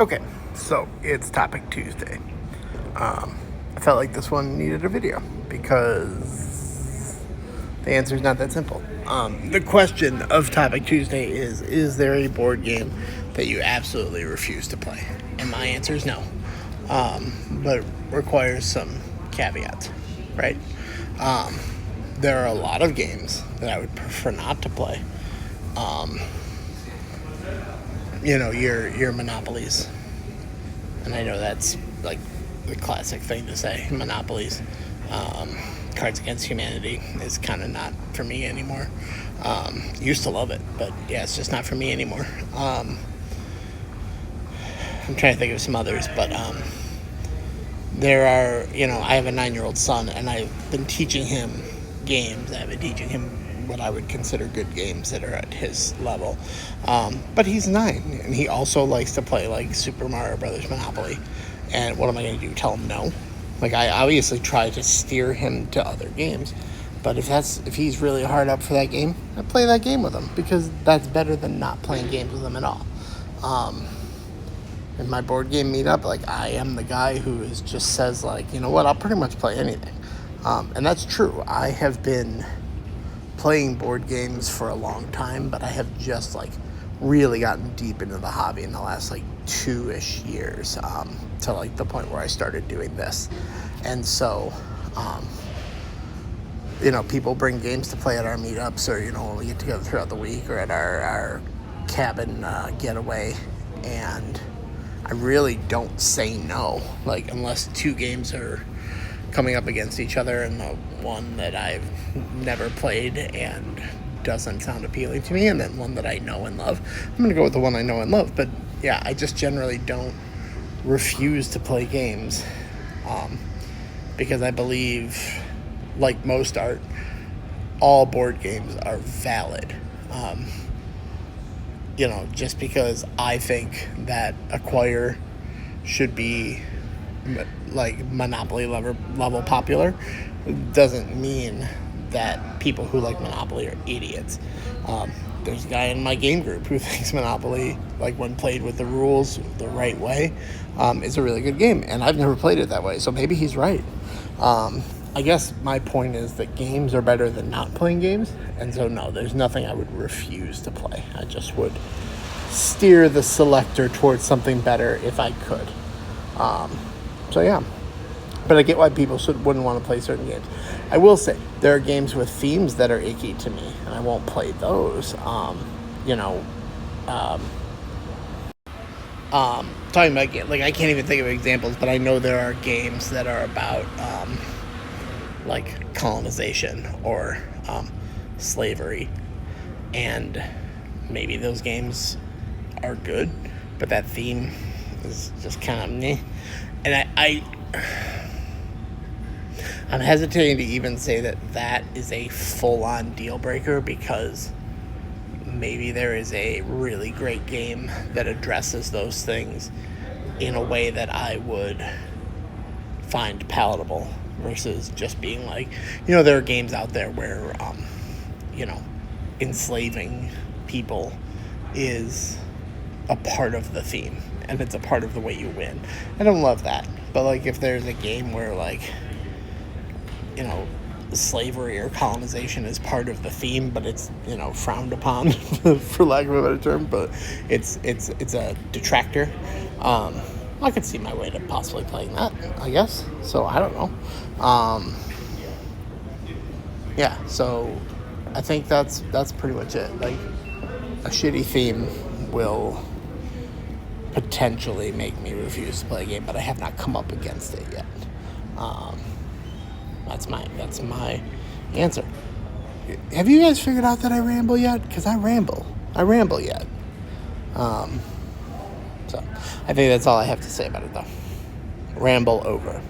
Okay, so it's Topic Tuesday. I felt like this one needed a video because the answer is not that simple. The question of Topic Tuesday is there a board game that you absolutely refuse to play? And my answer is no. But it requires some caveats, right? There are a lot of games that I would prefer not to play. Your monopolies, and I know that's like the classic thing to say, monopolies. Cards Against Humanity is kind of not for me anymore. Used to love it, but yeah, it's just not for me anymore. I'm trying to think of some others, but there are, I have a 9-year-old son, and I've been teaching him games. I've been teaching him what I would consider good games that are at his level. But he's 9, and he also likes to play like Super Mario Brothers Monopoly. And what am I going to do? Tell him no? Like, I obviously try to steer him to other games. But if he's really hard up for that game, I play that game with him, because that's better than not playing games with him at all. In my board game meetup, like, I am the guy who just says, like, you know what, I'll pretty much play anything. And that's true. I have been playing board games for a long time, but I have just, like, really gotten deep into the hobby in the last, like, 2-ish years, to, like, the point where I started doing this. And so, people bring games to play at our meetups, or, when we get together throughout the week, or at our cabin getaway, and I really don't say no, like, unless 2 games are coming up against each other, and the one that I've never played and doesn't sound appealing to me, and then one that I know and love. I'm going to go with the one I know and love. But yeah, I just generally don't refuse to play games, because I believe, like most art, all board games are valid. Just because I think that Acquire should be like Monopoly level popular doesn't mean that people who like Monopoly are idiots. There's a guy in my game group who thinks Monopoly, like when played with the rules the right way, is a really good game, and I've never played it that way, so maybe he's right. I guess my point is that games are better than not playing games, and so no, there's nothing I would refuse to play. I just would steer the selector towards something better if I could. So yeah, but I get why people wouldn't want to play certain games. I will say there are games with themes that are icky to me, and I won't play those. Talking about, like, I can't even think of examples, but I know there are games that are about like colonization or slavery, and maybe those games are good, but that theme is just kind of meh. And I'm hesitating to even say that is a full-on deal breaker, because maybe there is a really great game that addresses those things in a way that I would find palatable, versus just being like, there are games out there where, enslaving people is a part of the theme, and it's a part of the way you win. I don't love that. But, like, if there's a game where, like, slavery or colonization is part of the theme, but it's, frowned upon, for lack of a better term, but it's a detractor, I could see my way to possibly playing that, I guess. So, I don't know. Yeah, so I think that's pretty much it. Like, a shitty theme will potentially make me refuse to play a game, but I have not come up against it yet. That's my answer. Have you guys figured out that I ramble yet? Because I ramble yet. So I think that's all I have to say about it, though. Ramble over.